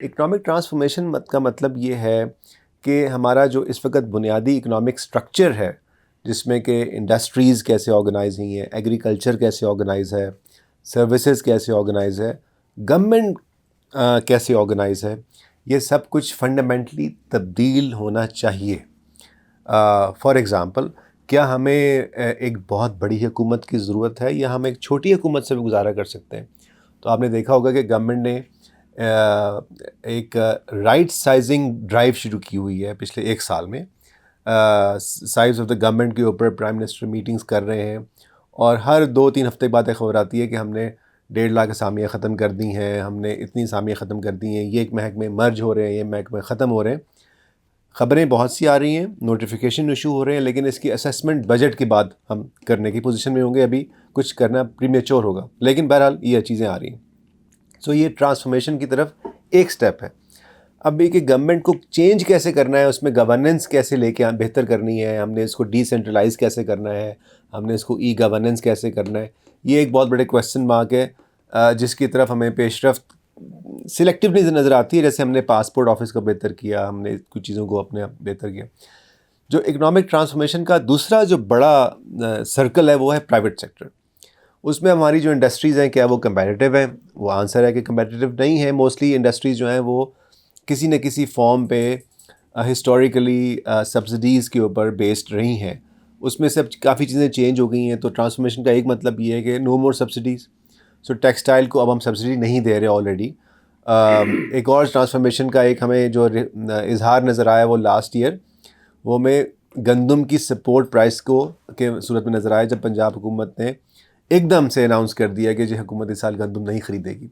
Economic transformation کا مطلب یہ ہے کہ ہمارا جو اس وقت بنیادی اکنامک سٹرکچر ہے، جس میں کہ انڈسٹریز کیسے آرگنائز ہوئی ہیں، ایگریکلچر کیسے آرگنائز ہے، سروسز کیسے آرگنائز ہے، گورنمنٹ کیسے آرگنائز ہے، یہ سب کچھ فنڈامنٹلی تبدیل ہونا چاہیے۔ فار ایگزامپل، کیا ہمیں ایک بہت بڑی حکومت کی ضرورت ہے یا ہم ایک چھوٹی حکومت سے بھی گزارا کر سکتے ہیں؟ تو آپ نے دیکھا ہوگا کہ گورنمنٹ نے ایک رائٹ سائزنگ ڈرائیو شروع کی ہوئی ہے پچھلے ایک سال میں۔ سائز آف دا گورنمنٹ کے اوپر پرائم منسٹر میٹنگز کر رہے ہیں، اور ہر 2-3 ہفتے بعد ایک خبر آتی ہے کہ ہم نے 1.5 لاکھ اسامیاں ختم کر دی ہیں، ہم نے اتنی اسامیاں ختم کر دی ہیں، یہ ایک محکمے مرج ہو رہے ہیں، یہ محکمے ختم ہو رہے ہیں۔ خبریں بہت سی آ رہی ہیں، نوٹیفیکیشن ایشو ہو رہے ہیں، لیکن اس کی اسیسمنٹ بجٹ کے بعد ہم کرنے کی پوزیشن میں ہوں گے۔ ابھی کچھ کرنا پریمیچور ہوگا، لیکن بہرحال یہ چیزیں آ رہی ہیں۔ سو یہ ٹرانسفارمیشن کی طرف ایک سٹیپ ہے۔ اب یہ کہ گورنمنٹ کو چینج کیسے کرنا ہے، اس میں گورننس کیسے لے کے بہتر کرنی ہے، ہم نے اس کو ڈی سینٹرلائز کیسے کرنا ہے، ہم نے اس کو ای گورننس کیسے کرنا ہے، یہ ایک بہت بڑے کویسچن مارک ہے، جس کی طرف ہمیں پیش رفت سلیکٹیولی نظر آتی ہے۔ جیسے ہم نے پاسپورٹ آفس کو بہتر کیا، ہم نے کچھ چیزوں کو اپنے آپ بہتر کیا۔ جو اکنامک ٹرانسفارمیشن کا دوسرا جو بڑا سرکل ہے وہ ہے پرائیویٹ سیکٹر۔ اس میں ہماری جو انڈسٹریز ہیں، کیا وہ کمپیٹیو ہیں؟ وہ آنسر ہے کہ کمپیٹیو نہیں ہے۔ موسٹلی انڈسٹریز جو ہیں وہ کسی نہ کسی فارم پہ ہسٹوریکلی سبسڈیز کے اوپر بیسڈ رہی ہیں۔ اس میں سب کافی چیزیں چینج ہو گئی ہیں، تو ٹرانسفارمیشن کا ایک مطلب یہ ہے کہ نو مور سبسڈیز۔ سو ٹیکسٹائل کو اب ہم سبسڈی نہیں دے رہے آلریڈی۔ ایک اور ٹرانسفارمیشن کا ایک ہمیں جو اظہار نظر آیا وہ لاسٹ ایئر، وہ ہمیں گندم کی سپورٹ پرائس کو کے صورت میں نظر آیا، جب پنجاب حکومت نے ایک دم سے اناؤنس کر دیا کہ حکومت اس سال گندم نہیں خریدے گی۔